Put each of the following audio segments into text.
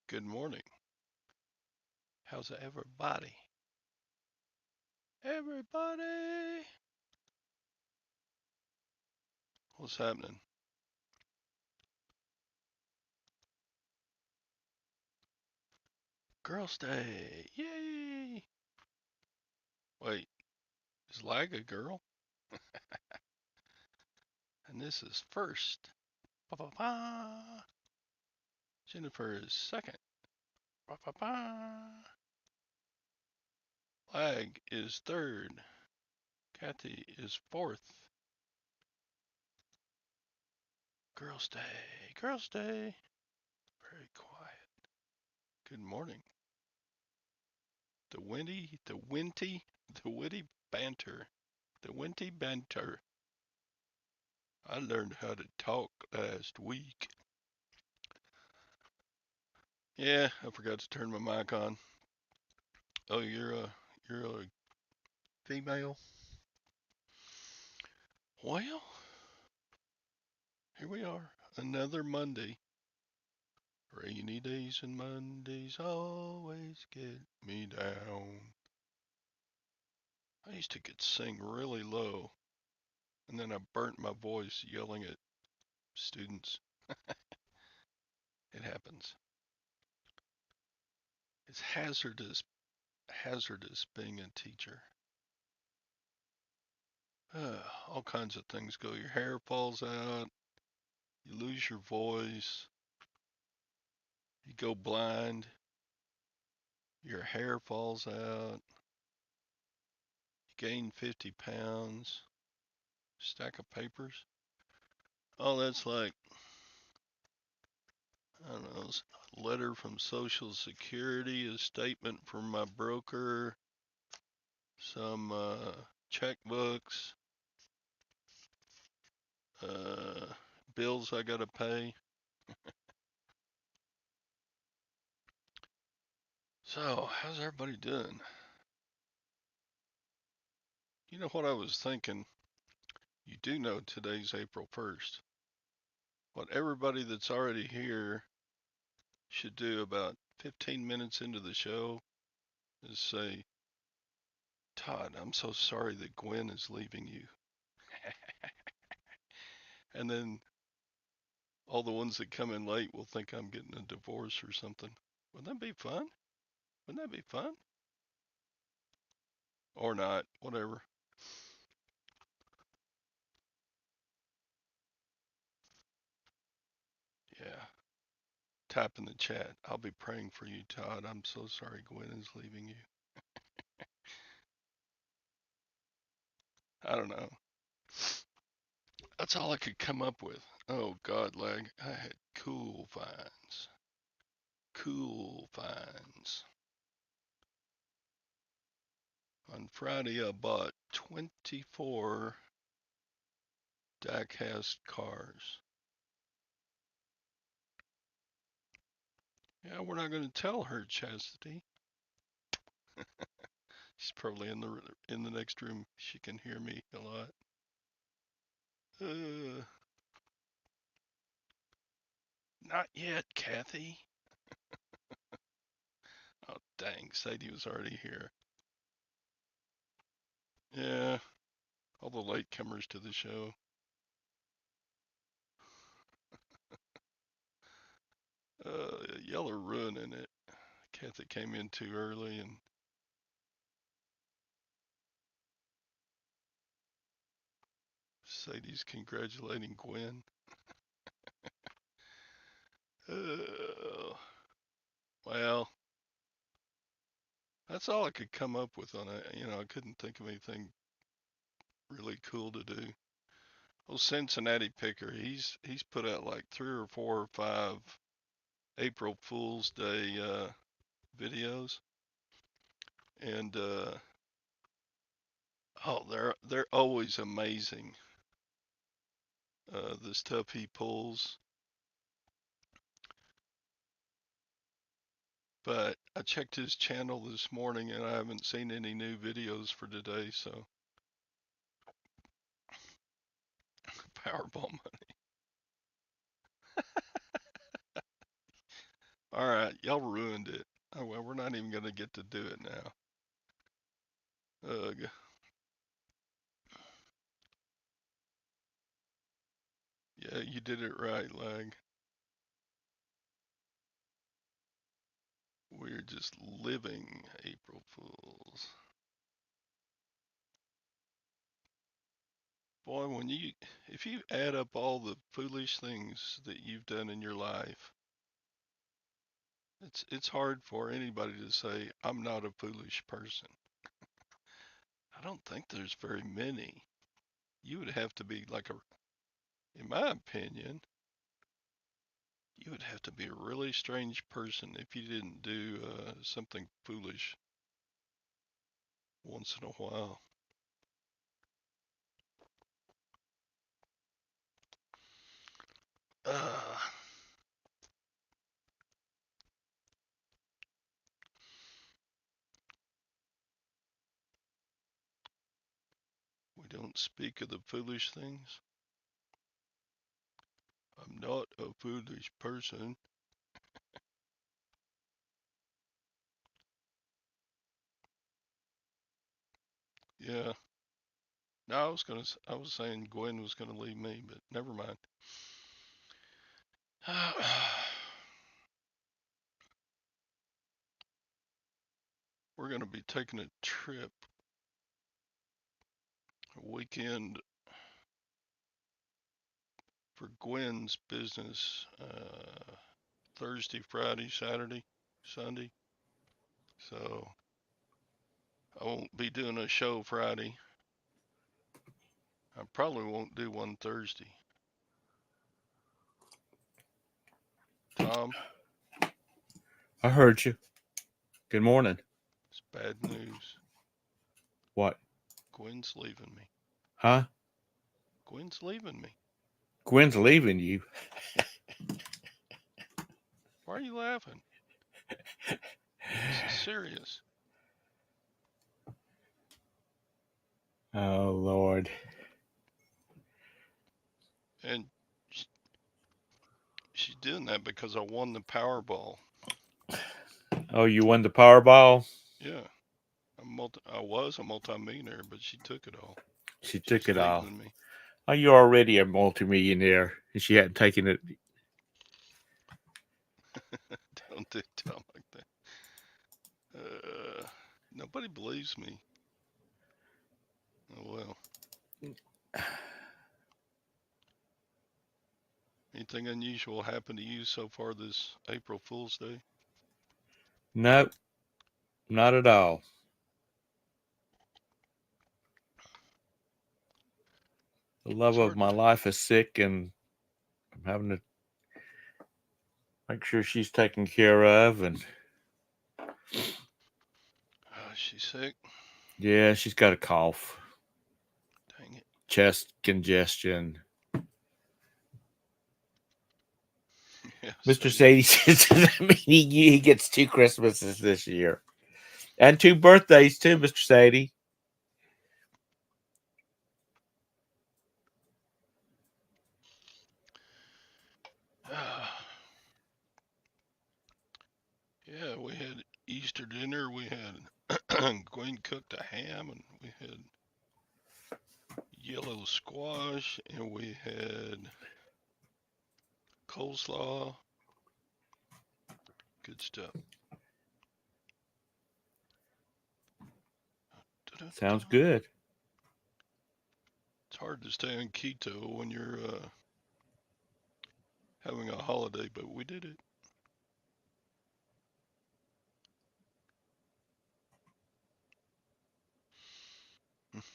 Good morning. How's everybody? Everybody! What's happening? Girls' Day! Yay! Wait, is Lag a girl? And this is first. Ba ba ba. Jennifer is second. Ba ba ba. Lag is third. Kathy is fourth. Girls' Day! Girls' Day! Very quiet. Good morning. The witty banter. The witty banter. I learned how to talk last week. Yeah, I forgot to turn my mic on. Oh, you're a female? Well, here we are. Another Monday. Rainy days and Mondays always get me down. I used to get sing really low, and then I burnt my voice yelling at students. It happens. It's hazardous being a teacher. All kinds of things go. Your hair falls out, you lose your voice, you go blind, your hair falls out, you gain 50 pounds, stack of papers. Oh, that's like, I don't know, a letter from Social Security, a statement from my broker, some checkbooks, uh, bills I gotta pay. So, how's everybody doing? You know what I was thinking? You do know today's April 1st. What everybody that's already here should do about 15 minutes into the show is say, Todd, I'm so sorry that Gwen is leaving you. And then all the ones that come in late will think I'm getting a divorce or something. Wouldn't that be fun? Wouldn't that be fun? Or not, whatever. Yeah. Type in the chat. I'll be praying for you, Todd. I'm so sorry Gwen is leaving you. I don't know. That's all I could come up with. Oh, God, Lag. I had cool finds. Cool finds. On Friday, I bought 24 diecast cars. Yeah, we're not going to tell her, Chastity. She's probably in the next room. She can hear me a lot. Uh, Not yet, Kathy. Oh, dang, Sadie was already here. Yeah, all the latecomers to the show. Y'all are ruining it. Kathy came in too early, and Sadie's congratulating Gwen. Uh, well, that's all I could come up with on it. I couldn't think of anything really cool to do. Well, Cincinnati Picker, he's put out like 3 or 4 or 5 April Fool's Day videos, and oh, they're always amazing. The stuff he pulls, but I checked his channel this morning and I haven't seen any new videos for today. So Powerball money. All right, y'all ruined it. Oh, well, we're not even gonna get to do it now. Ugh. Yeah, you did it right, Lag. We're just living April Fools. Boy, if you add up all the foolish things that you've done in your life, it's hard for anybody to say, I'm not a foolish person. I don't think there's very many. You would have to be like in my opinion, you would have to be a really strange person if you didn't do something foolish once in a while. Uh, we don't speak of the foolish things. I'm not a foolish person. Yeah. No, I was saying Gwen was gonna leave me, but never mind. We're gonna be taking a trip, a weekend for Gwen's business, Thursday, Friday, Saturday, Sunday. So I won't be doing a show Friday. I probably won't do one Thursday. Tom, I heard you. Good morning. it's bad news. What? Gwen's leaving me. Huh? Gwen's leaving me. Gwen's leaving you. Why are you laughing? This is serious. Oh, Lord. And she's doing that because I won the Powerball. Oh, you won the Powerball? Yeah, I was a multimillionaire, but she took it all. She She's took it all. leaving me. Oh, you're already a multimillionaire. And she hadn't taken it. Don't do Tom like that. Nobody believes me. Oh well. Anything unusual happened to you so far this April Fool's Day? Nope, not at all. The love It's of hard my to. life is sick, and I'm having to make sure she's taken care of. And She's sick. yeah, she's got a cough, Dang it. chest congestion. Yeah, Mr. Sadie. Sadie says he gets 2 Christmases this year and 2 birthdays too, Mr. Sadie. Yeah, we had Easter dinner. We had Gwen cooked a ham, and we had yellow squash, and we had coleslaw. Good stuff. Da-da-da. Sounds good. It's hard to stay on keto when you're having a holiday, but we did it.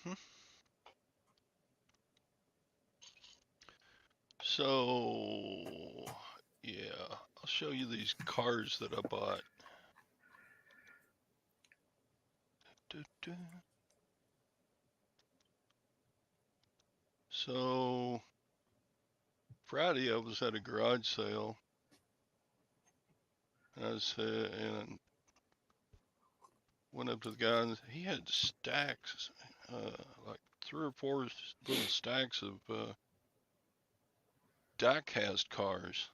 Hmm. So, yeah, I'll show you these cars that I bought. Da-da. So, Friday I was at a garage sale, and and went up to the guy, and he had stacks, like 3 or 4 little stacks of diecast cars.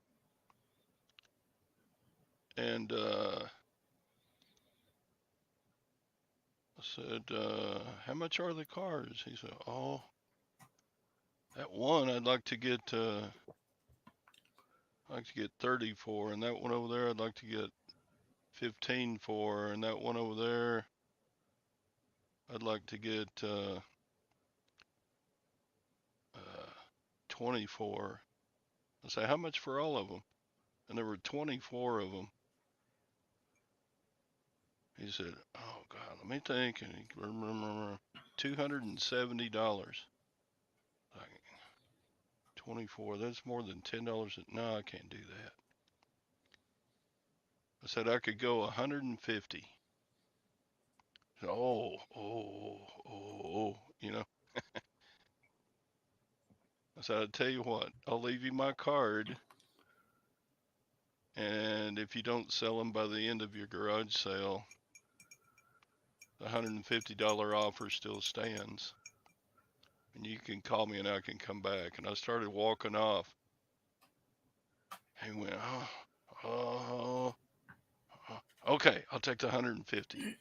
And I said, how much are the cars? He said, oh, that one I'd like to get 30 for, and that one over there I'd like to get 15 for, and that one over there I'd like to get 20 for. I said, how much for all of them? And there were 24 of them. He said, oh God, let me think. And he, $270. Like, 24, that's more than $10. No, I can't do that. I said I could go 150. Oh, oh, oh, you know. I said, I'll tell you what, I'll leave you my card. And if you don't sell them by the end of your garage sale, the $150 offer still stands. And you can call me and I can come back. And I started walking off. He went, oh, okay, I'll take the 150.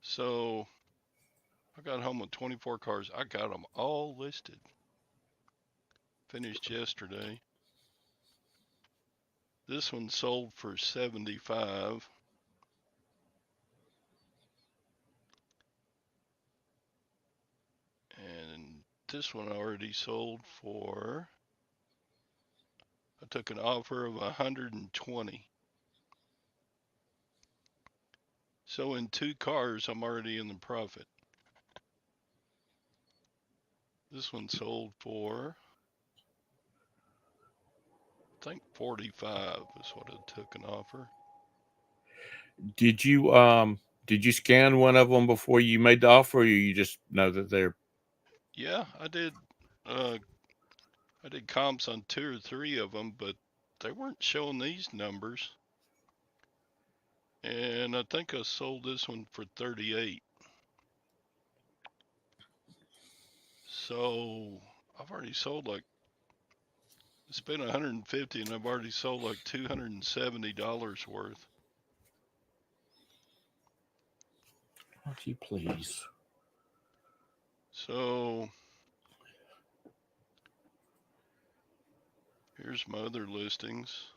So I got home with 24 cars. I got them all listed. Finished yesterday. This one sold for 75. And this one already sold for, I took an offer of 120. So in 2 cars, I'm already in the profit. This one sold for, I think 45 is what I took an offer. Did you scan one of them before you made the offer, or you just know that they're? Yeah, I did comps on 2 or 3 of them, but they weren't showing these numbers. And I think I sold this one for 38. So I've already sold like, it's been 150 and I've already sold like $270 worth. Won't you please? So here's my other listings.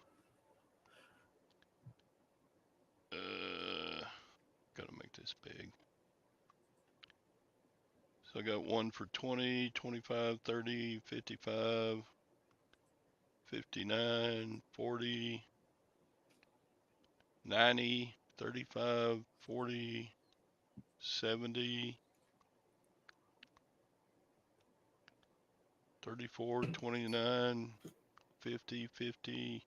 Gotta make this big. So I got one for 20, 25, 30, 55, 59, 40, 90, 35, 40, 70, 34, 29, 50, 50.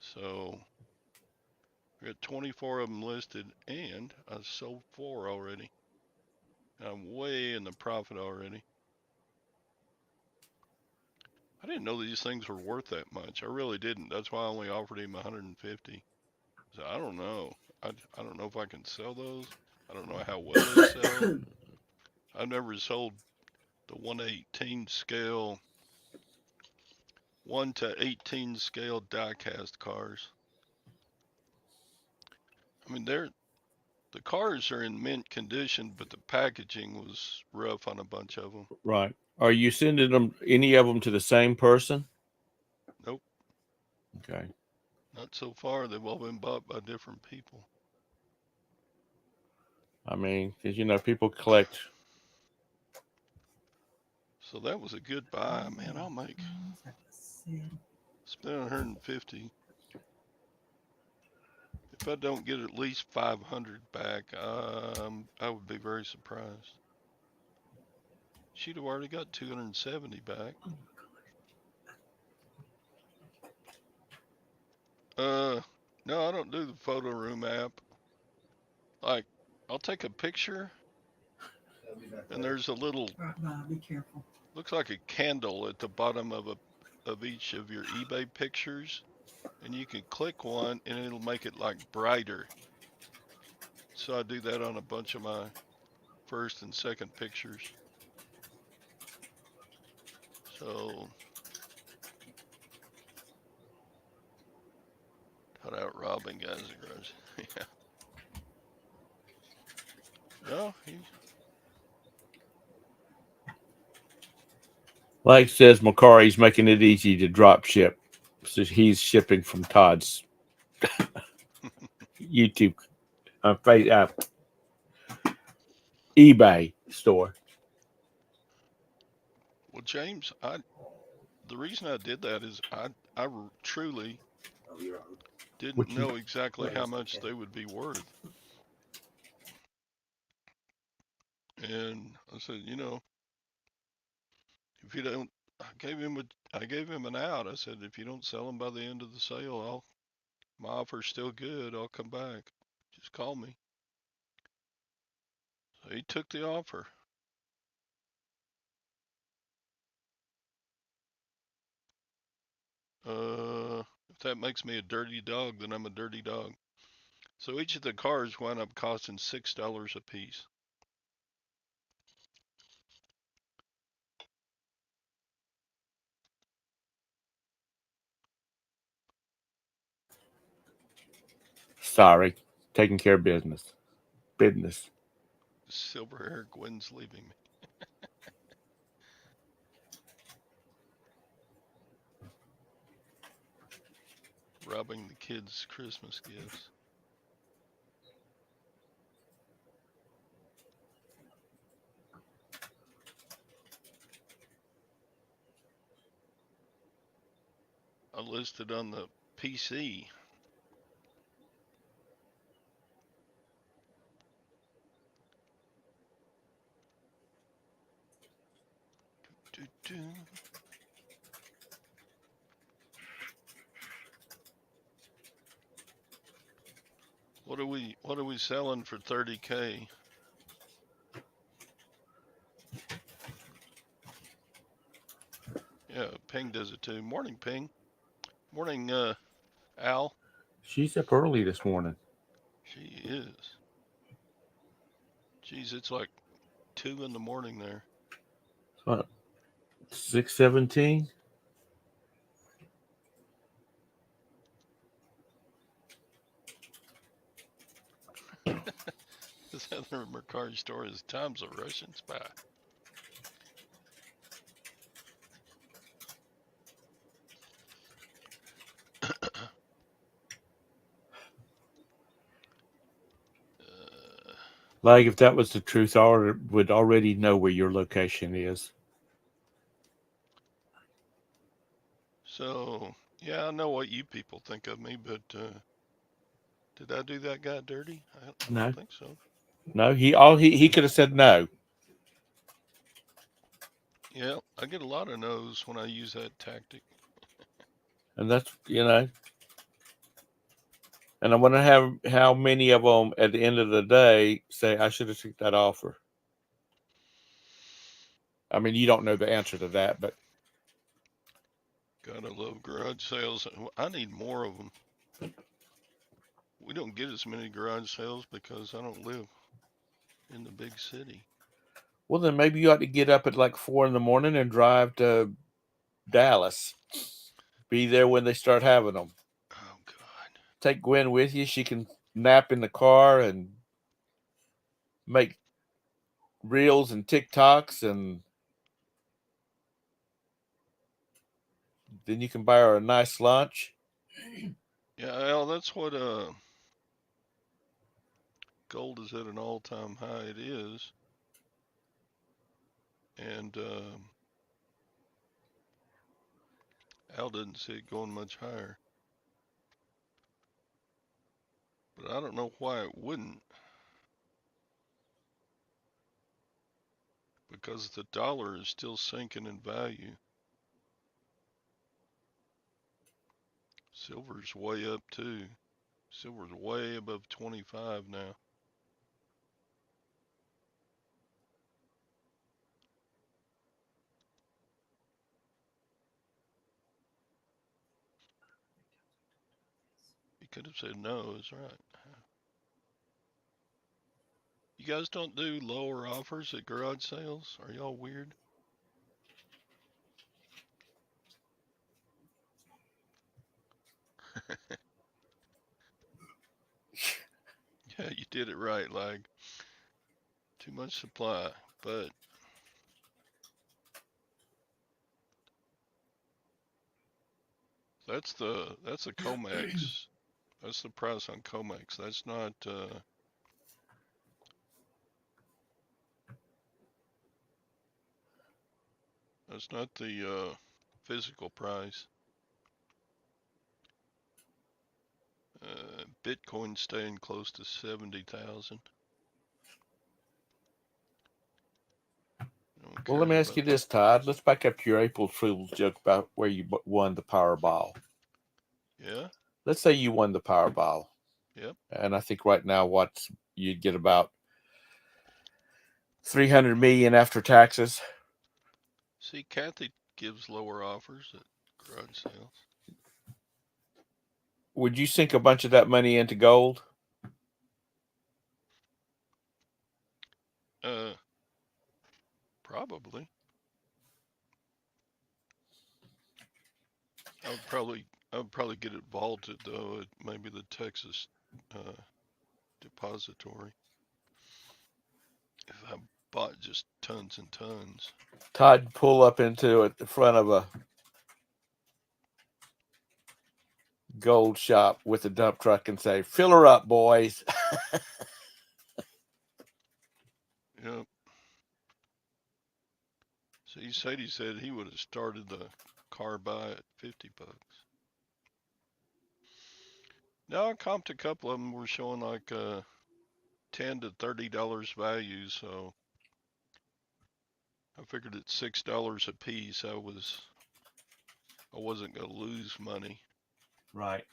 So I got 24 of them listed and I sold 4 already. I'm way in the profit already. I didn't know these things were worth that much. I really didn't. That's why I only offered him 150. So I don't know. I don't know if I can sell those. I don't know how well they sell. I've never sold the 1/18 scale, 1/18 scale diecast cars. I mean, the cars are in mint condition, but the packaging was rough on a bunch of them. Right. Are you sending them, any of them, to the same person? Nope, Okay. not so far. They've all been bought by different people. I mean, because people collect. So that was a good buy, man. I'll spend 150. If I don't get at least 500 back, I would be very surprised. She'd have already got 270 back. No, I don't do the photo room app. Like, I'll take a picture, and there's a little, Be careful. looks like a candle at the bottom of each of your eBay pictures, and you can click one, and it'll make it like brighter. So I do that on a bunch of my first and second pictures. So robbing guys at garage. Yeah. No, he. Like says, Macari's making it easy to drop ship. So he's shipping from Todd's YouTube, eBay store. Well, James, the reason I did that is I truly didn't What you? know exactly how much they would be worth, and I said, if you don't, I gave him an out. I said, if you don't sell them by the end of the sale, my offer's still good. I'll come back. Just call me. So he took the offer. If that makes me a dirty dog, then I'm a dirty dog. So each of the cars wound up costing $6 a piece. Sorry, taking care of business. Business. Silverhair Gwen's leaving me. Robbing the kids' Christmas gifts. I listed on the PC. Doo -doo. What are we selling for 30K? Yeah, Ping does it too. Morning, Ping. Morning, Al. She's up early this morning. She is. Geez, it's like 2 in the morning there. What? 6:17. This Heather McCarty story is times of Russian spy. uh, Like if that was the truth, I would already know where your location is. so, yeah, I know what you people think of me, but did I do that guy dirty? I don't No, think so. no. He could have said no, Yeah, I get a lot of no's when I use that tactic. and that's. And I wonder how many of them at the end of the day say I should have took that offer. I mean, you don't know the answer to that, but Gotta love garage sales. I need more of them. We don't get as many garage sales because I don't live in the big city. well, then maybe you ought to get up at like 4 in the morning and drive to Dallas. Be there when they start having them. Oh, God. Take Gwen with you. She can nap in the car and make reels and TikToks, and then you can buy her a nice lunch. Yeah, Al, that's what gold is at an all-time high. It is, and Al didn't see it going much higher. But I don't know why it wouldn't, because the dollar is still sinking in value. Silver's way up too. Silver's way above 25 now. You could have said no, is right. You guys don't do lower offers at garage sales? Are y'all weird? Yeah, you did it right, Lag. Too much supply, but that's a Comex. That's the price on Comex. That's not the physical price. Bitcoin staying close to 70,000. No one Well, let cares me ask about you this, Todd. Let's back up to your April Fool's joke about where you won the Powerball. Yeah, Let's say you won the Powerball, yep. and I think right now you'd get about 300 million after taxes. See, Kathy gives lower offers at garage sales. Would you sink a bunch of that money into gold? Uh, Probably. I would probably I would probably get it vaulted though at maybe the Texas uh, depository if I bought just tons and tons. Todd pull up into at the front of a gold shop with a dump truck and say, "Fill her up, boys." Yep. So he said he would have started the car buy at $50. Now I comped a couple of them were showing like $10 to $30 value, so I figured at $6 a piece I wasn't gonna lose money. Right.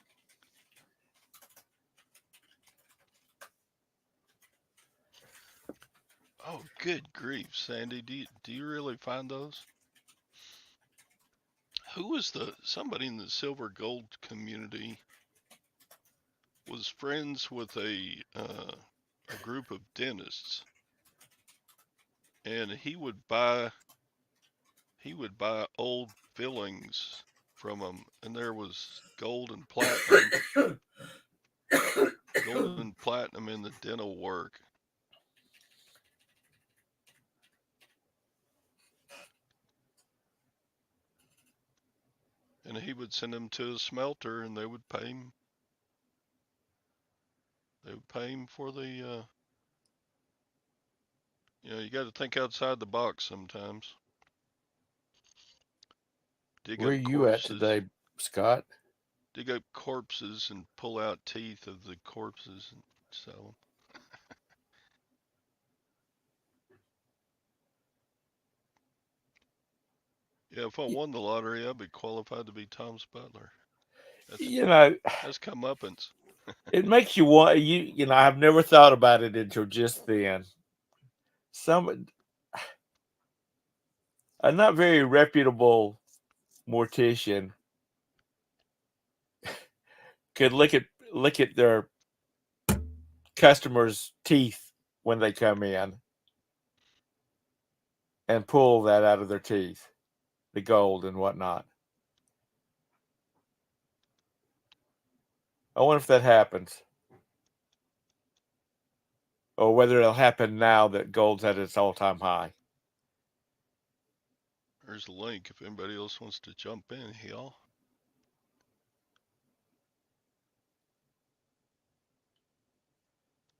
Oh, good grief, Sandy! Do you really find those? Who was somebody in the silver gold community was friends with a group of dentists, and he would buy old fillings from them, and there was gold and platinum in the dental work, and he would send them to a smelter, and they would pay him for you got to think outside the box sometimes. Dig Where are up you at corpses, today, Scott? dig up corpses and pull out teeth of the corpses and sell them. Yeah, if I won the lottery, I'd be qualified to be Tom's butler. That's You know, that's comeuppance. it makes you want you know, I've never thought about it until just then. Some A not very reputable mortician could look at their customers' teeth when they come in and pull that out of their teeth, the gold and whatnot. I wonder if that happens, or whether it'll happen now that gold's at its all-time high. There's a link if anybody else wants to jump in, y'all.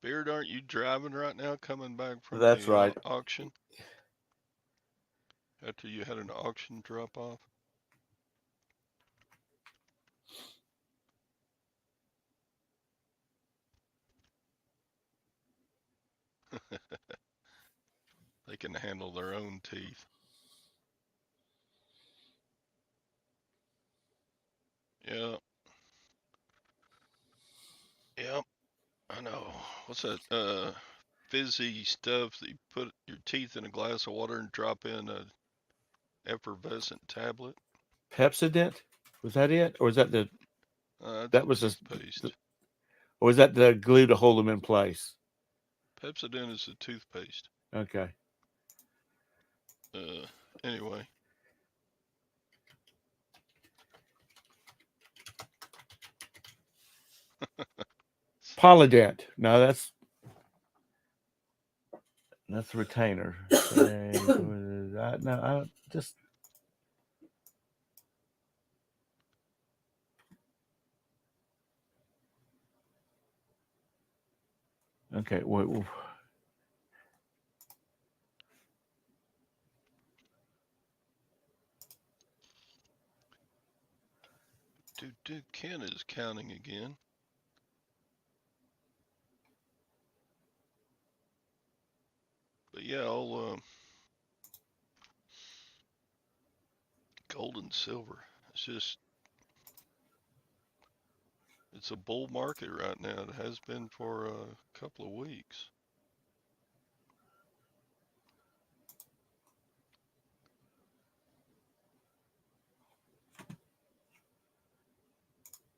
Beard, aren't you driving right now, coming back from That's the right. auction after you had an auction drop off? They can handle their own teeth. Yeah, yep, I know. What's that? Fizzy stuff that you put your teeth in a glass of water and drop in a effervescent tablet. Pepsodent, was that it, or was that the It's that a was toothpaste. or was that the glue to hold them in place? Pepsodent is a toothpaste. Okay. Uh, anyway, Polydent. No, that's That's the retainer. Say, no, I just okay. Wait, Ken is counting again. But yeah, all gold and silver. It's just, it's a bull market right now. It has been for a couple of weeks.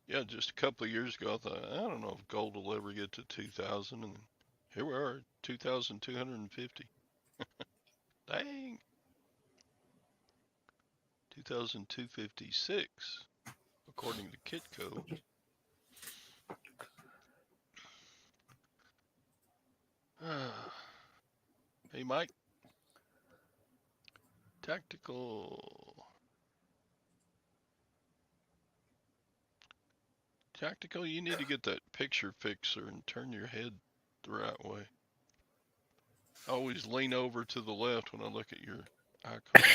Yeah, just a couple of years ago, I thought, I don't know if gold will ever get to 2,000, and here we are, 2,250. Dang, 2,256, according to Kitco. Hey, Mike, tactical. Tactical, you need to get that picture fixer and turn your head the right way. I always lean over to the left when I look at your icon.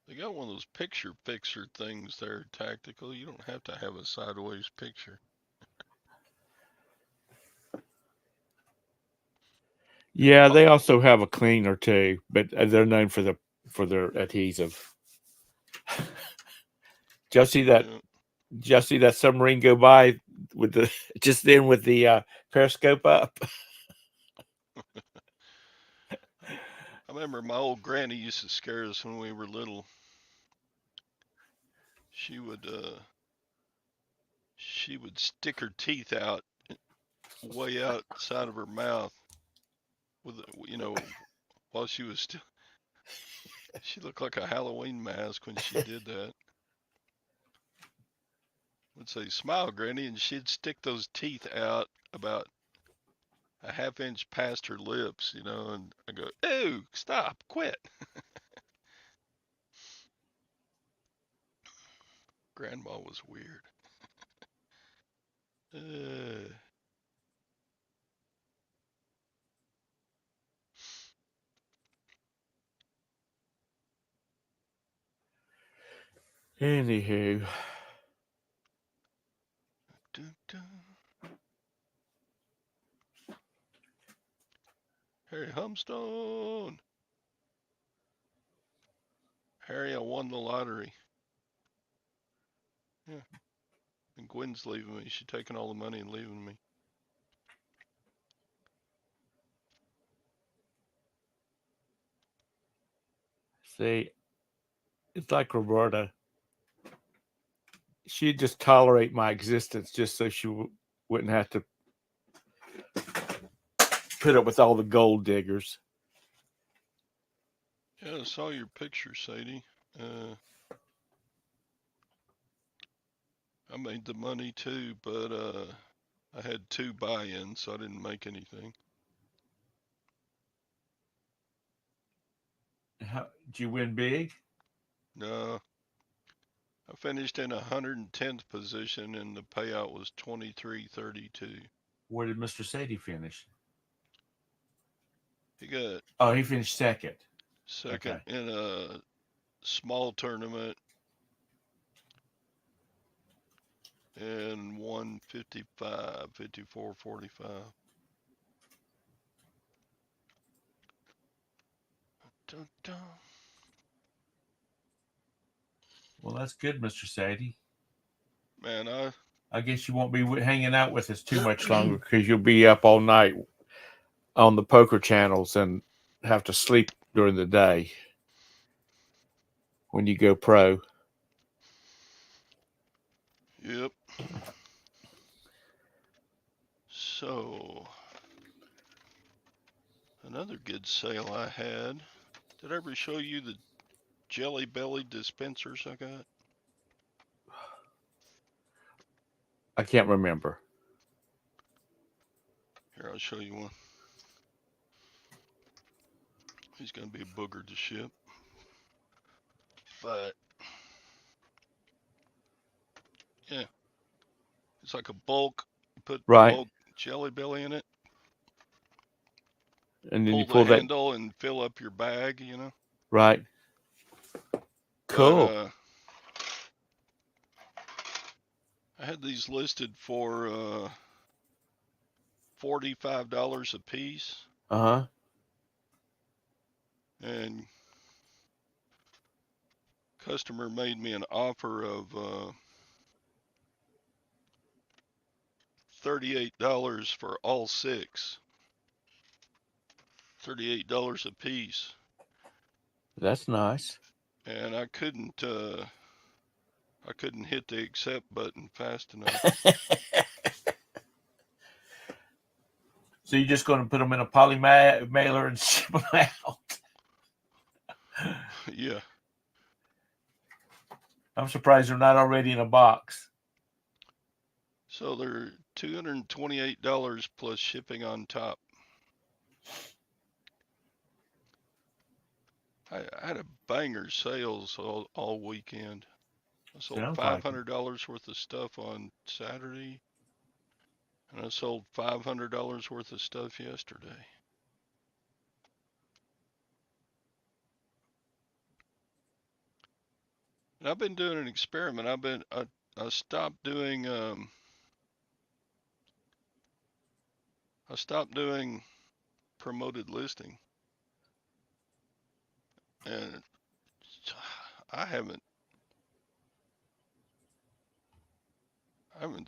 They got one of those picture fixer things there, tactical. You don't have to have a sideways picture. yeah. They Oh, also have a cleaner too, but they're known for their adhesive. Just see that yeah. just see that submarine go by with the just then with the periscope up. I remember my old granny used to scare us when we were little. She would she would stick her teeth out way outside of her mouth with while she was still. She looked like a Halloween mask when she did that. Would say, "Smile, Granny," and she'd stick those teeth out about a half inch past her lips, and I go, "Ew, stop, quit." Grandma was weird. Uh, Anywho, dun, dun. Harry Humstone. Harry, I won the lottery. Yeah, and Gwen's leaving me. She's taking all the money and leaving me. see, it's like Roberta. She'd just tolerate my existence just so she wouldn't have to put up with all the gold diggers. Yeah, I saw your picture, Sadie. Uh, I made the money too, but I had two buy-ins, so I didn't make anything. Did you win big? No, I finished in 110th position, and the payout was 23.32. Where did Mr. Sadie finish? He got Oh, he finished second. second Okay. in a small tournament and won 55, 54, 45. Dun, dun. Well, that's good, Mr. Sadie. Man, I I guess you won't be hanging out with us too much longer because you'll be up all night on the poker channels and have to sleep during the day when you go pro. yep. So, another good sale I had. Did I ever show you the Jelly Belly dispensers I got? I can't remember. Here, I'll show you one. He's going to be a booger to ship. But, yeah, it's like a bulk. You put Right. bulk Jelly Belly in it, And then you pull the pull that. handle and fill up your bag, you know. Right. But Cool. I had these listed for $45 a piece, Uh-huh. and customer made me an offer of $38 for all six. $38 a piece, That's nice. and I couldn't hit the accept button fast enough. So you're just going to put them in a poly mailer and ship them out? Yeah. I'm surprised they're not already in a box. So they're $228 plus shipping on top. I had a banger sales all weekend. I sold Sounds like it. $500 worth of stuff on Saturday, and I sold $500 worth of stuff yesterday. And I've been doing an experiment. I stopped doing I stopped doing promoted listing, and I haven't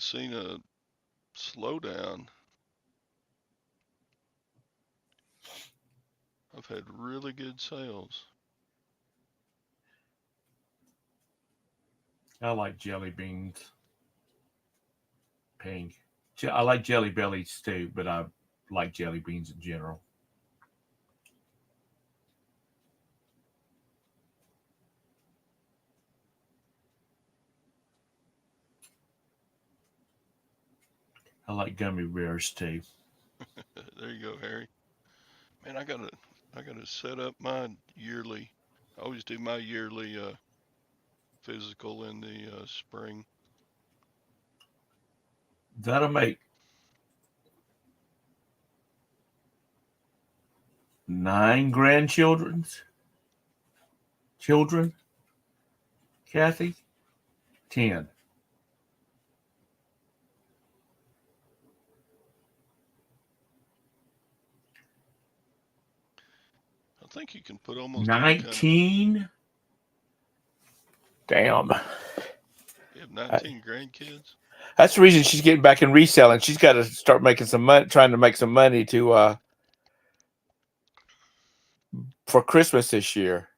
seen a slowdown. I've had really good sales. I like jelly beans. Pink. I like jelly bellies too, but I like jelly beans in general. I like gummy bears too. There you go, Harry. Man, I gotta set up my yearly. I always do my yearly physical in the spring. That'll make 9 grandchildren's children, Kathy. 10. I think you can put almost any kind of. 19. Damn. You have 19 grandkids. That's the reason she's getting back in reselling. She's got to start making some money, trying to make some money to for Christmas this year.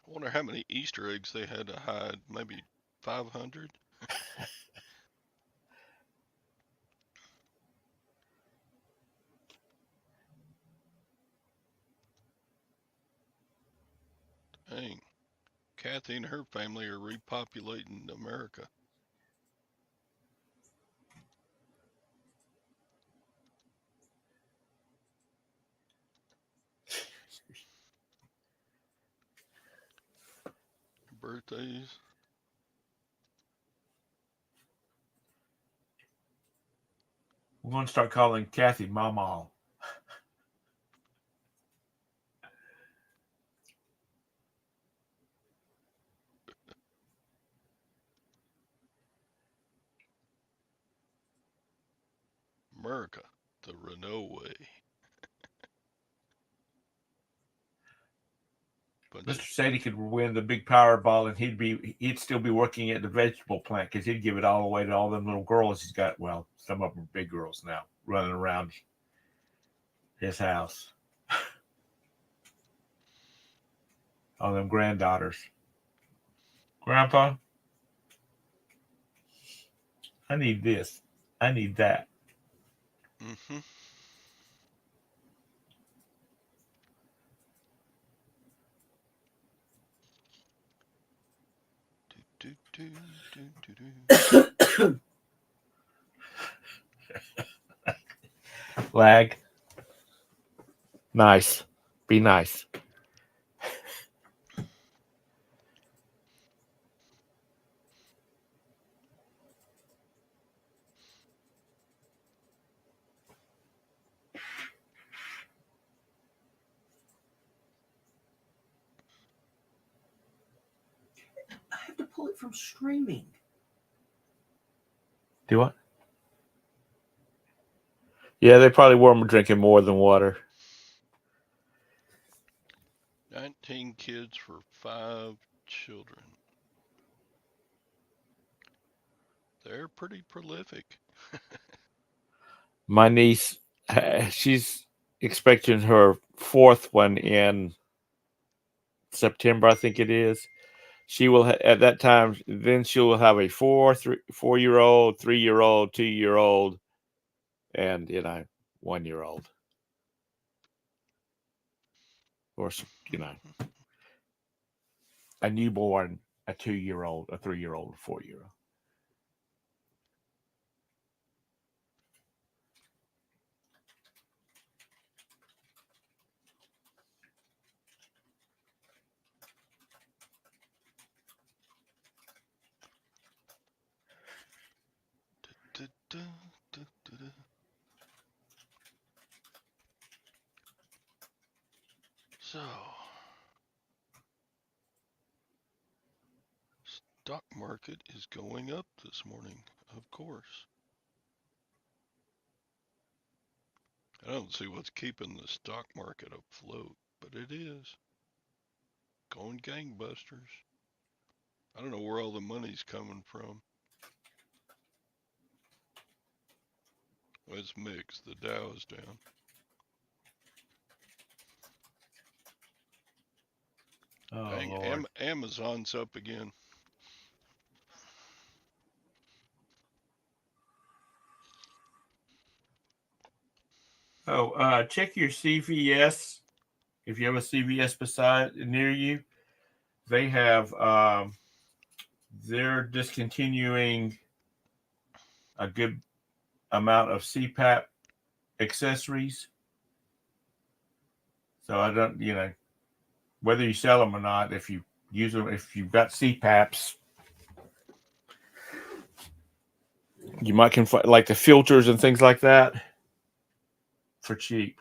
I wonder how many Easter eggs they had to hide. Maybe 500. Dang. Kathy and her family are repopulating America. Birthdays. We're going to start calling Kathy Mama. America, the Renault way. Bunch Mr. of. Sadie could win the big Powerball, and he'd still be working at the vegetable plant because he'd give it all away to all them little girls he's got. Well, some of them are big girls now running around his house. All them granddaughters. Grandpa, I need this. I need that. Mm-hmm. Do, do, do, do, do. Lag. Nice. Be nice. I have to pull it from streaming. Do what? Yeah, they probably were drinking more than water. 19 kids for 5 children. They're pretty prolific. My niece, she's expecting her fourth one in September, I think it is. She will at that time. Then she will have a 4 year old, 3 year old, 2 year old, and 1 year old, or you know, a newborn, a 2 year old, a 3 year old, a 4 year old. Du, du, du, du, du. So, stock market is going up this morning, of course. I don't see what's keeping the stock market afloat, but it is going gangbusters. I don't know where all the money's coming from. Well, it's mixed. The Dow is down. Oh Dang, Lord. Amazon's up again. Oh, check your CVS. If you have a CVS beside near you, they have they're discontinuing a good amount of CPAP accessories. So I don't, whether you sell them or not, if you use them, if you've got CPAPs, you might can find like the filters and things like that for cheap.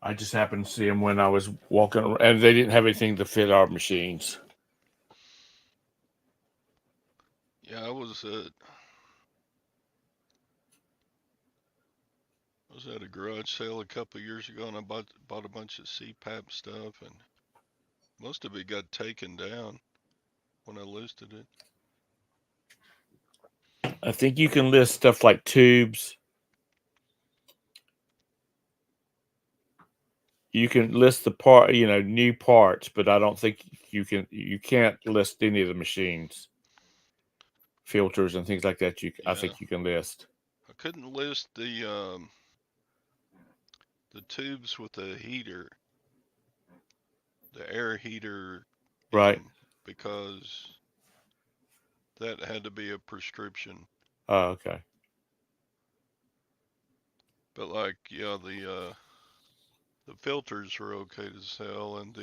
I just happened to see them when I was walking around, and they didn't have anything to fit our machines. Yeah, I was at a garage sale a couple of years ago, and I bought a bunch of CPAP stuff, and most of it got taken down when I listed it. I think you can list stuff like tubes. You can list the part, new parts, but I don't think you can't list any of the machines, filters and things like that. I Yeah, think you can list. I couldn't list the tubes with the heater, the air heater in Right. them, because that had to be a prescription. Oh, okay. But like, yeah, the filters were okay to sell, and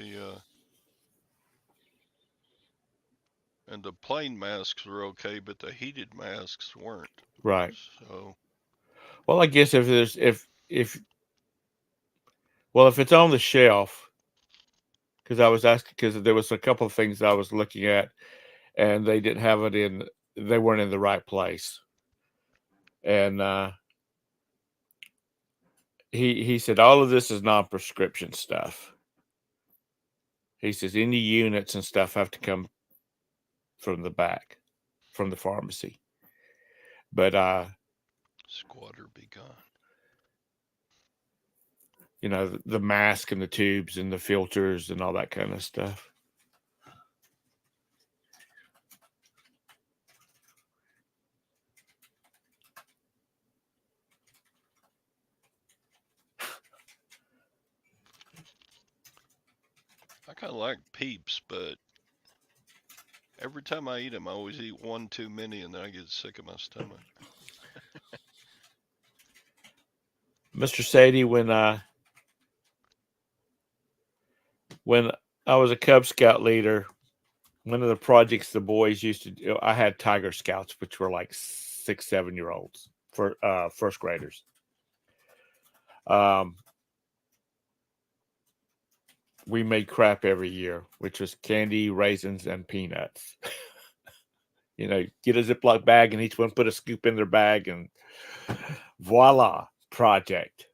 the plain masks were okay, but the heated masks weren't. Right. So Well, I guess if well, if it's on the shelf, because I was asking, because there was a couple of things I was looking at, and they didn't have it in, they weren't in the right place, and he said all of this is non-prescription stuff. He says any units and stuff have to come from the back, from the pharmacy. But squatter be gone. You know, the mask and the tubes and the filters and all that kind of stuff. I kind of like Peeps, but every time I eat them, I always eat one too many, and then I get sick of my stomach. Mr. Sadie, when I was a Cub Scout leader, one of the projects the boys used to do, I had Tiger Scouts, which were like 6, 7 year olds for first graders. Um, we made crap every year, which was candy, raisins, and peanuts. You know, get a Ziploc bag and each one put a scoop in their bag, and voila, project.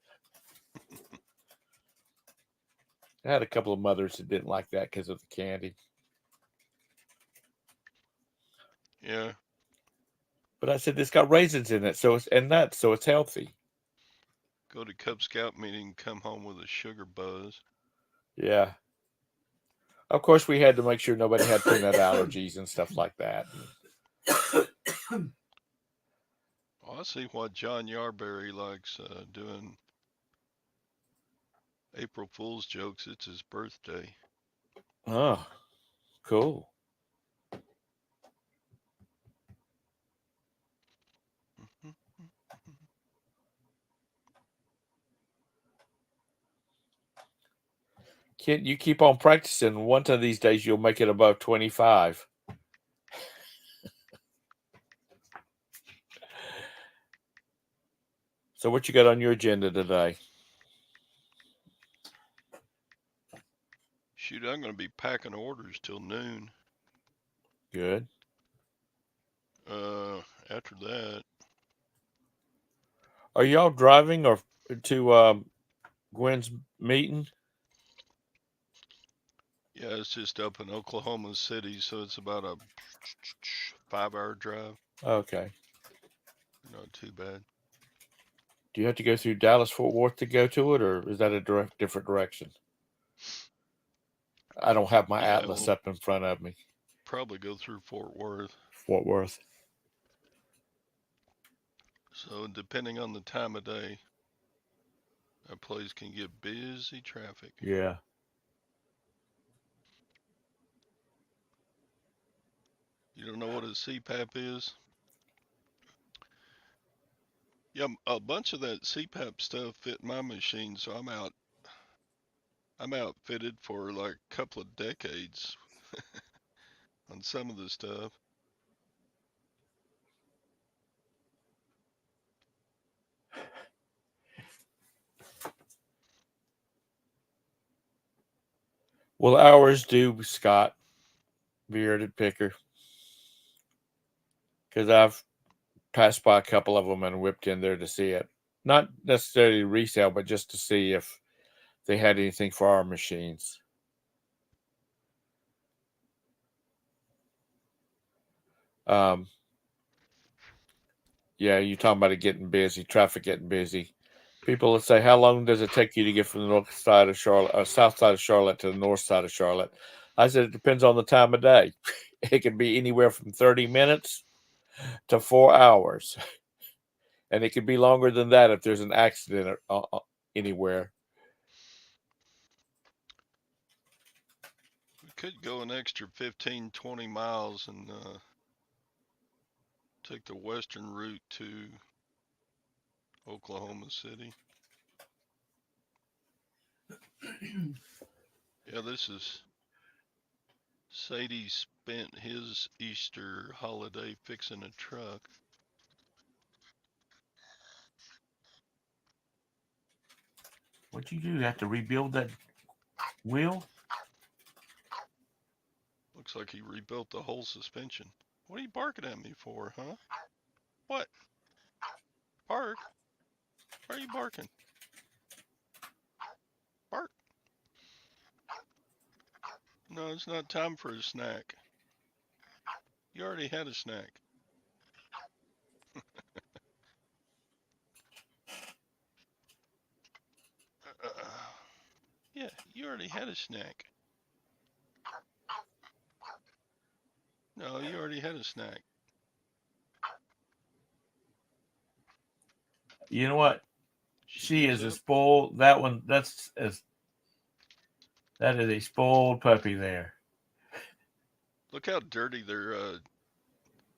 I had a couple of mothers that didn't like that because of the candy. Yeah, But I said, it's got raisins in it, so it's and nuts, so it's healthy. go to Cub Scout meeting, come home with a sugar buzz. Yeah. Of course, we had to make sure nobody had peanut allergies and stuff like that. Oh, I see why John Yarberry likes doing April Fool's jokes. It's his birthday. Oh, cool. Kid, you keep on practicing. One of these days, you'll make it above 25. So, what you got on your agenda today? Shoot, I'm going to be packing orders till noon. Good. After that, Are y'all driving or to Gwen's meeting? yeah, it's just up in Oklahoma City, so it's about a 5-hour drive. Okay. Not too bad. Do you have to go through Dallas Fort Worth to go to it, or is that a different direction? I don't have my Yeah, atlas we'll up in front of me. probably go through Fort Worth. Fort Worth. So depending on the time of day, that place can get busy traffic. Yeah. You don't know what a CPAP is? Yeah, a bunch of that CPAP stuff fit my machine, so I'm outfitted for like a couple of decades on some of the stuff. Well, ours do, Scott, bearded picker, because I've passed by a couple of them and whipped in there to see it. Not necessarily resale, but just to see if they had anything for our machines. Um, yeah, you're talking about it getting busy, traffic getting busy. People would say, "How long does it take you to get from the north side of Charlotte, or south side of Charlotte, to the north side of Charlotte?" I said, "It depends on the time of day. It can be anywhere from 30 minutes to 4 hours, and it could be longer than that if there's an accident anywhere." We could go an extra 15, 20 miles and take the western route to Oklahoma City. Yeah, this is Sadie spent his Easter holiday fixing a truck. What'd you do? You have to rebuild that wheel? Looks like he rebuilt the whole suspension. What are you barking at me for, huh? What? Bark? Why are you barking? Bark. No, it's not time for a snack. You already had a snack. Yeah, you already had a snack. No, you already had a snack. You know what? She She gives is a up. spoiled. That is a spoiled puppy there. Look how dirty their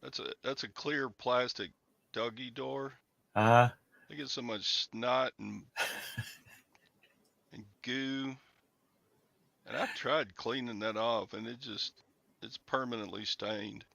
that's a clear plastic doggy door. Uh huh. They get so much snot and goo. And I've tried cleaning that off, and it's permanently stained.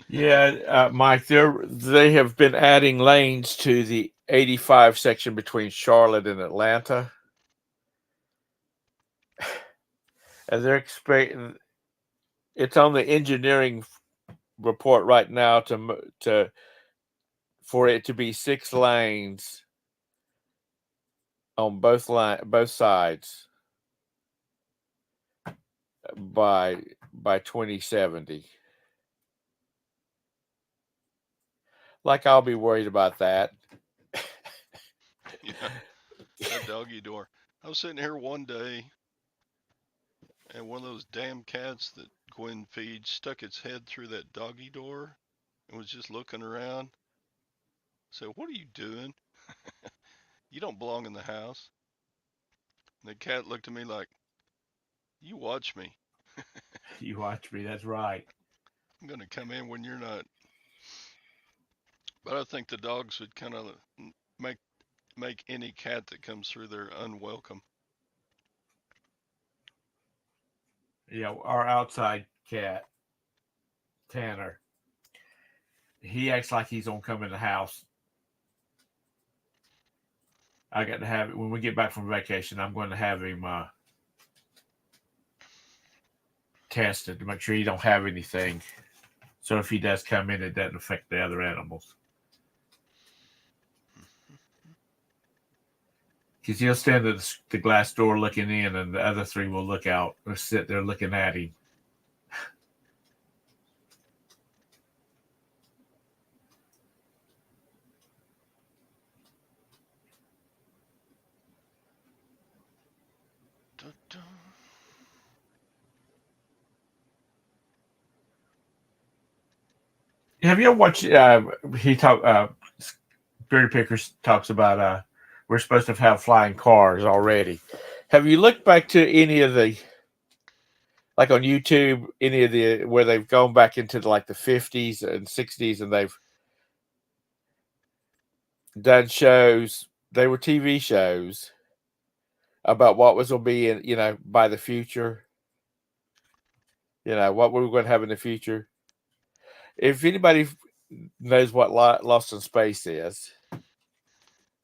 Yeah, Mike. They have been adding lanes to the 85 section between Charlotte and Atlanta, and they're expecting. It's on the engineering report right now to for it to be 6 lanes on both sides by 2070. Like I'll be worried about that. Yeah, that doggy door. I was sitting here one day, and one of those damn cats that Gwen feeds stuck its head through that doggy door and was just looking around. So, what are you doing? You don't belong in the house. And the cat looked at me like, you watch me. You watch me. That's right. I'm going to come in when you're not. But I think the dogs would kind of make make any cat that comes through there unwelcome. Yeah, our outside cat Tanner. He acts like he's gonna come in the house. I got to have it when we get back from vacation. I'm going to have him tested to make sure he don't have anything. So if he does come in, it doesn't affect the other animals. Because he'll stand at the glass door looking in, and the other three will look out or sit there looking at him. Da-da. Have you ever watched? He talk. Berry Pickers talks about we're supposed to have flying cars already. Have you looked back to any of the like on YouTube, any of the where they've gone back into like the 50s and 60s and they've done shows. They were TV shows about what was going to be in, by the future. What we were going to have in the future. If anybody knows what Lost in Space is,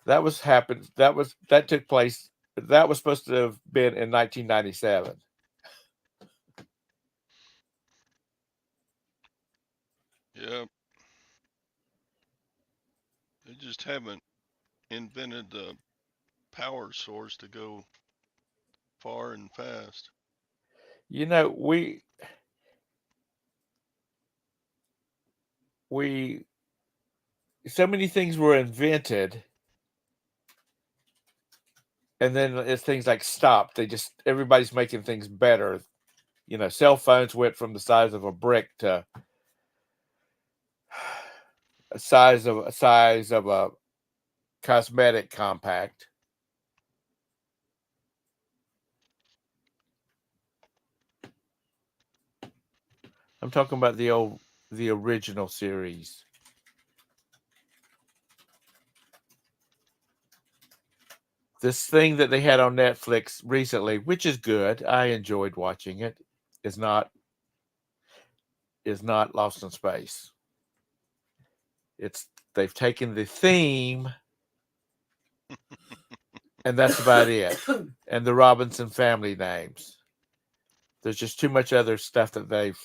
that was happened. That took place. That was supposed to have been in 1997. Yeah, they just haven't invented the power source to go far and fast. We so many things were invented, and then as things like stopped, everybody's making things better. Cell phones went from the size of a brick to a size of a cosmetic compact. I'm talking about the original series. This thing that they had on Netflix recently, which is good, I enjoyed watching it, is not Lost in Space. They've taken the theme, and that's about it. And the Robinson family names. There's just too much other stuff that they've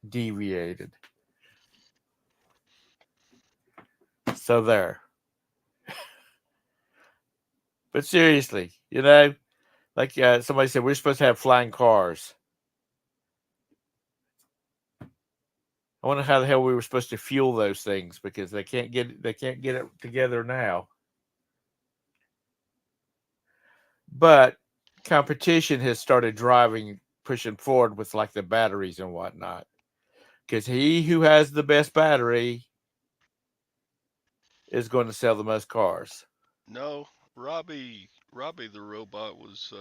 deviated. So there. But seriously, like somebody said, we're supposed to have flying cars. I wonder how the hell we were supposed to fuel those things because they can't get it together now. But competition has started pushing forward with like the batteries and whatnot. Because he who has the best battery is going to sell the most cars. No, Robbie the robot was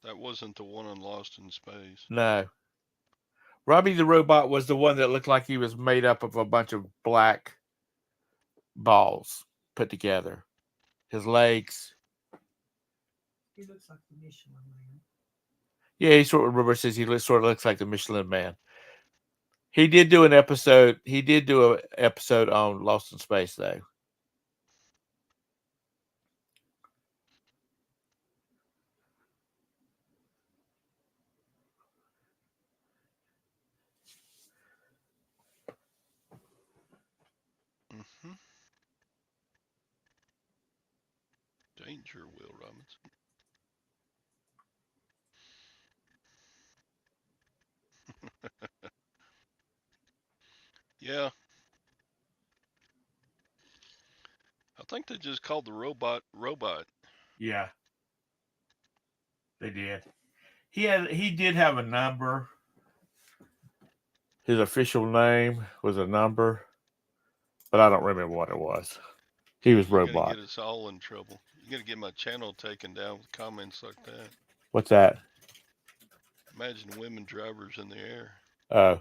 that wasn't the one on Lost in Space. No, Robbie the robot was the one that looked like he was made up of a bunch of black balls put together. His legs. He looks like the Michelin Man. Yeah, he sort of says sort of looks like the Michelin Man. He did do an episode. He did do an episode on Lost in Space, though. Hmm. Danger, Will Robinson. Yeah, I think they just called the robot robot. Yeah, they did. He did have a number. His official name was a number, but I don't remember what it was. He was You're gonna robot. get us all in trouble. You're gonna get my channel taken down with comments like that. What's that? Imagine women drivers in the air. Oh,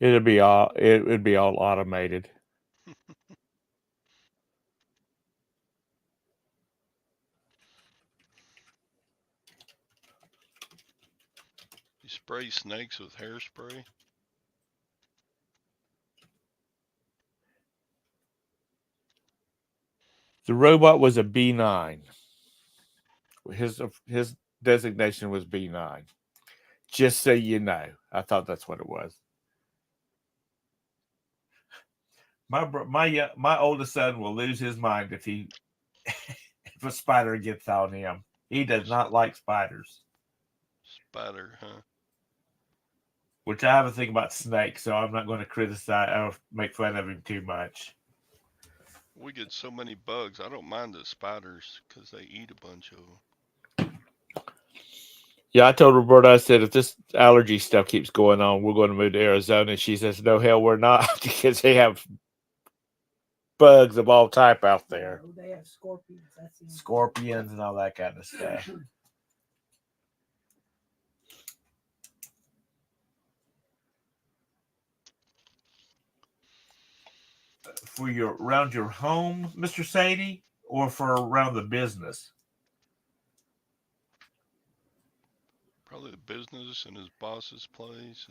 it would be all automated. You spray snakes with hairspray. The robot was a B9. His designation was B9. Just so you know, I thought that's what it was. My oldest son will lose his mind if a spider gets on him. He does not like spiders. Spider, huh? Which I have a thing about snakes, so I'm not going to criticize or make fun of him too much. We get so many bugs. I don't mind the spiders because they eat a bunch of them. Yeah, I told Roberta, I said, if this allergy stuff keeps going on, we're going to move to Arizona. And she says, no, hell, we're not, because they have bugs of all type out there. No, they have scorpions. Scorpions and all that kind of stuff. For around your home, Mr. Sadie, or for around the business? Probably the business and his boss's place.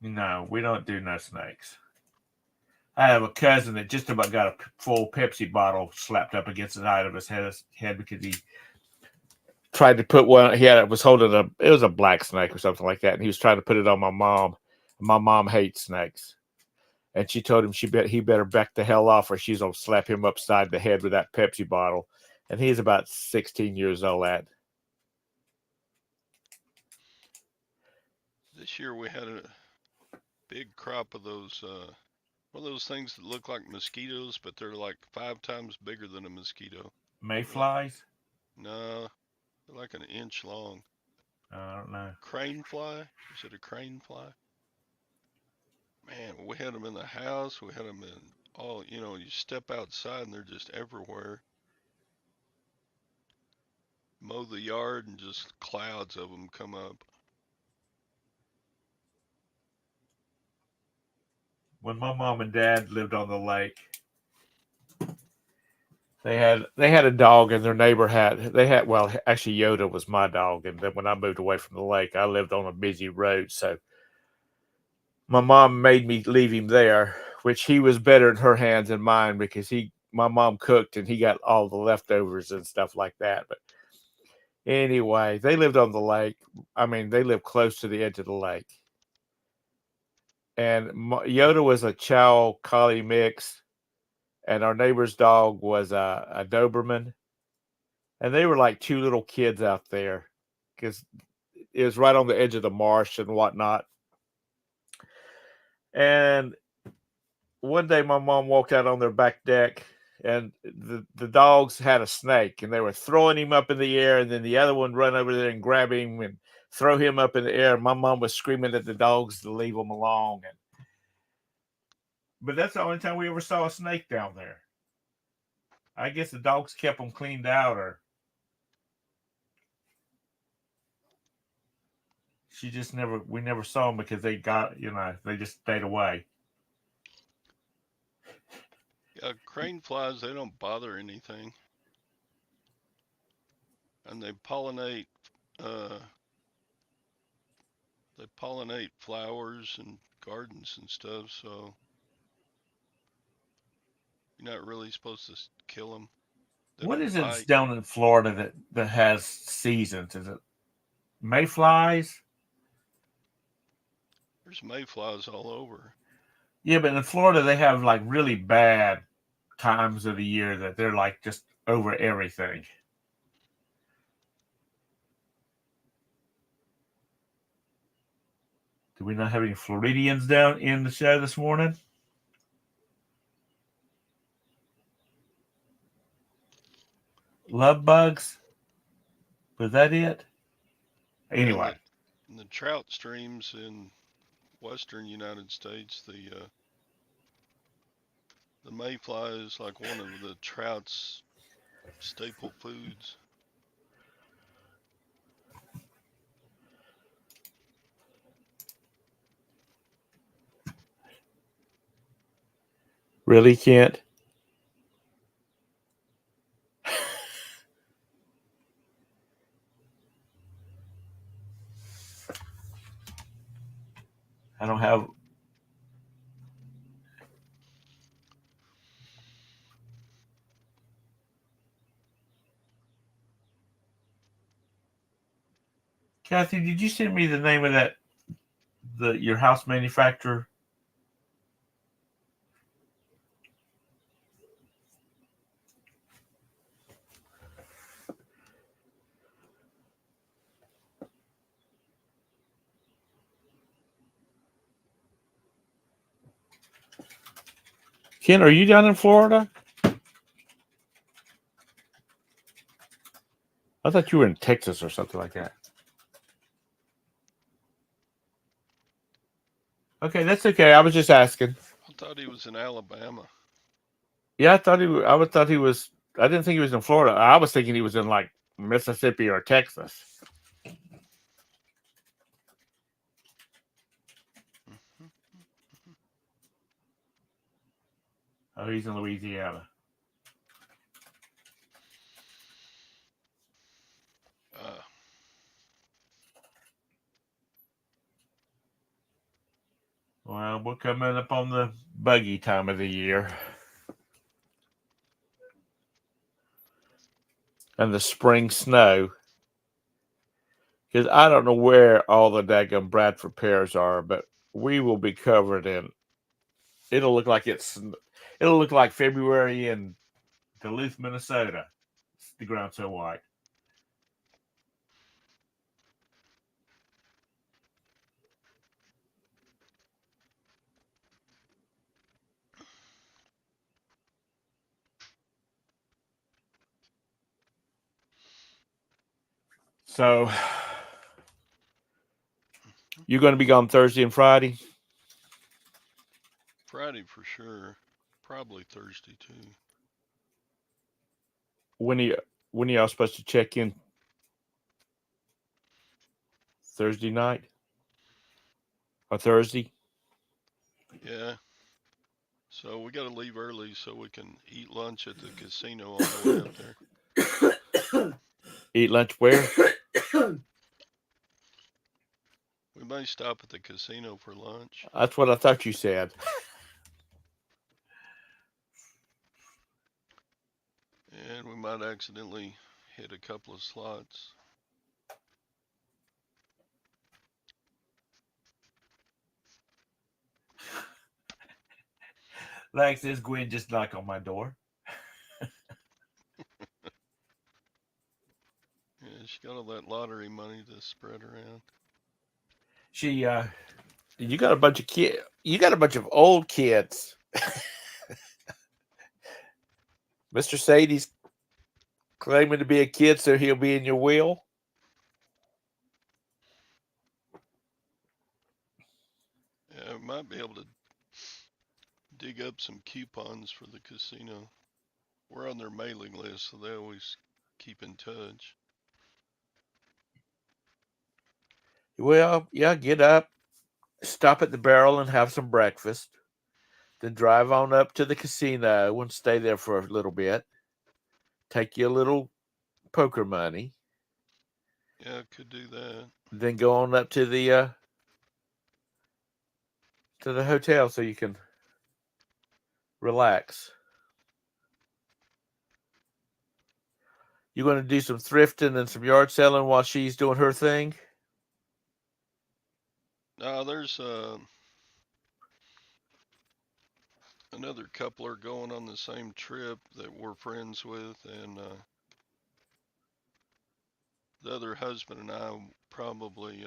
No, we don't do no snakes. I have a cousin that just about got a full Pepsi bottle slapped up against the side of his head because he tried to put one. Was holding it was a black snake or something like that, and he was trying to put it on my mom. My mom hates snakes, and she told him he better back the hell off, or she's gonna slap him upside the head with that Pepsi bottle. And he's about 16 years old. This year we had a big crop of those one of those things that look like mosquitoes, but they're like 5 times bigger than a mosquito. Mayflies? No, they're like an inch long. I don't know. Crane fly? Is it a crane fly? Man, we had them in the house. We had them in all, you step outside and they're just everywhere. Mow the yard and just clouds of them come up. When my mom and dad lived on the lake, they had a dog, and their neighbor well, actually Yoda was my dog, and then when I moved away from the lake, I lived on a busy road, so my mom made me leave him there, which he was better in her hands than mine because my mom cooked and he got all the leftovers and stuff like that. But anyway, they lived on the lake. I mean, they lived close to the edge of the lake. and Yoda was a Chow Collie mix, and our neighbor's dog was a Doberman, and they were like two little kids out there because it was right on the edge of the marsh and whatnot. And one day, my mom walked out on their back deck, and the dogs had a snake, and they were throwing him up in the air, and then the other one run over there and grab him and throw him up in the air. My mom was screaming at the dogs to leave them alone. But that's the only time we ever saw a snake down there. I guess the dogs kept them cleaned out, or we never saw them because they they just stayed away. Yeah, crane flies, they don't bother anything. And uh they pollinate flowers and gardens and stuff, so you're not really supposed to kill them. They What don't is it bite. down in Florida that has seasons? Is it mayflies? There's mayflies all over. Yeah, but in Florida they have like really bad times of the year that they're like just over everything. Do we not have any Floridians down in the show this morning? Love bugs? Was that it? Yeah, Anyway, in the trout streams in western United States, the mayfly is like one of the trout's staple foods. really can't. I don't have. Kathy, did you send me the name of your house manufacturer? Ken, are you down in Florida? I thought you were in Texas or something like that. Okay, that's okay. I was just asking. I thought he was in Alabama. Yeah, I thought he. I would thought he was. I didn't think he was in Florida. I was thinking he was in like Mississippi or Texas. Oh, he's in Louisiana. Uh, Well, we're coming up on the buggy time of the year. And the spring snow. Because I don't know where all the daggum Bradford pears are, but we will be covered in. It'll look like It'll look like February in Duluth, Minnesota. The ground's so white. So you're going to be gone Thursday and Friday. Friday for sure. Probably Thursday too. When are y'all supposed to check in? Thursday night or Thursday? Yeah. So we got to leave early so we can eat lunch at the casino on the way up there. Eat lunch where? We may stop at the casino for lunch. That's what I thought you said. And we might accidentally hit a couple of slots. Like says Gwen, just knock on my door. Yeah, she got all that lottery money to spread around. She you got a bunch of kid you got a bunch of old kids. Mr. Sadie's claiming to be a kid so he'll be in your will. Yeah, might be able to dig up some coupons for the casino. We're on their mailing list, so they always keep in touch. Well, yeah, get up, stop at the barrel and have some breakfast. Then drive on up to the casino and stay there for a little bit. Take you a little poker money. Yeah, could do that. Then go on up to the hotel so you can relax. You going to do some thrifting and some yard selling while she's doing her thing? Now there's another couple are going on the same trip that we're friends with, and the other husband and I probably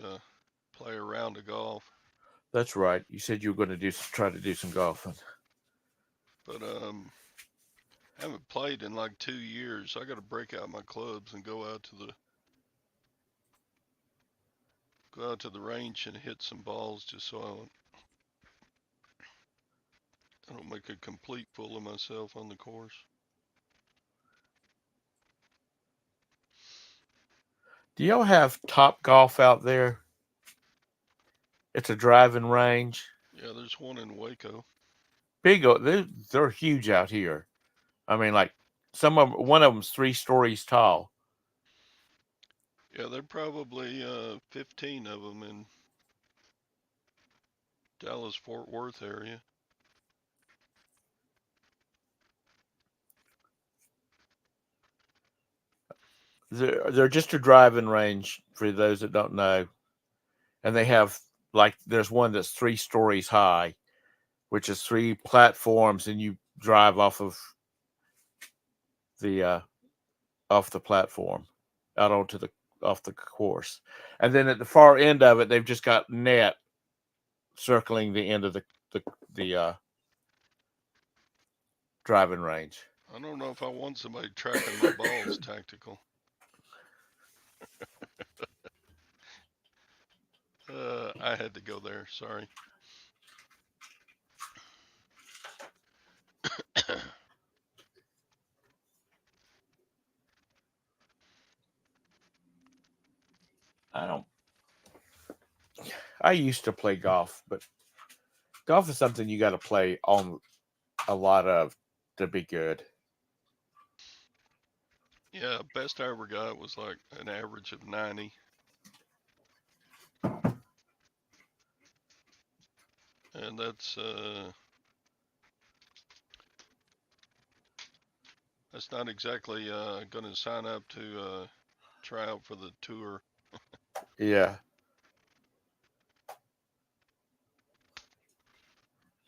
play a round of golf. That's right. You said you were going to try to do some golfing. But haven't played in like 2 years. I got to break out my clubs and go out to the range and hit some balls just so I don't make a complete fool of myself on the course. Do y'all have Top Golf out there? It's a driving range. Yeah, there's one in Waco. Big. They're huge out here. I mean, like one of them's 3 stories tall. Yeah, there are probably 15 of them in Dallas Fort Worth area. They're just a driving range for those that don't know, and they have like there's one that's 3 stories high, which is 3 platforms, and you drive the uh, off the platform out onto the off the course, and then at the far end of it, they've just got net circling the end of the driving range. I don't know if I want somebody tracking my balls tactical. I had to go there. Sorry. I don't. I used to play golf, but golf is something you got to play on a lot of to be good. Yeah, best I ever got was like an average of 90. And that's not exactly going to sign up to try out for the tour. Yeah.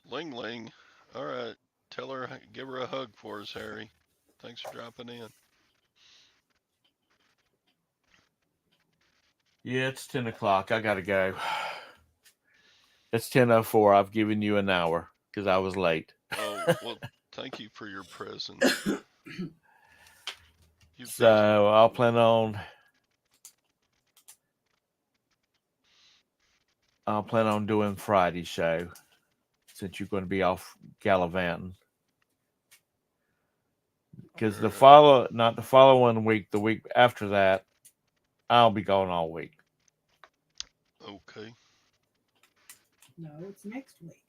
Ling Ling. All right. Give her a hug for us, Harry. Thanks for dropping in. Yeah, it's 10 o'clock. I gotta go. It's 10:04. I've given you an hour because I was late. Oh, well, thank you for your presence. You've So been I'll plan on doing Friday's show since you're going to be off gallivanting. Because not the following week, the week after that, I'll be gone all week. okay. No, it's next week.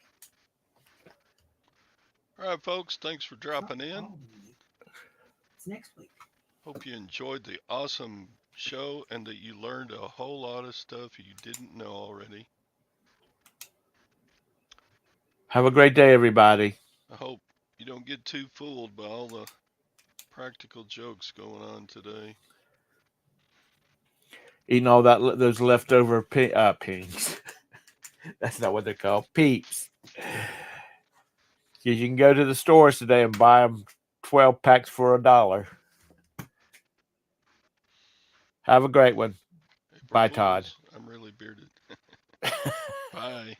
All right, folks. Thanks for dropping Not in. following week. It's next week. Hope you enjoyed the awesome show and that you learned a whole lot of stuff you didn't know already. Have a great day, everybody. I hope you don't get too fooled by all the practical jokes going on today. Eating all those leftover pings. That's not what they're called. Peeps. Because you can go to the stores today and buy them 12 packs for $1. Have a great one. April Bye, Todd. Fools. I'm really bearded. Bye.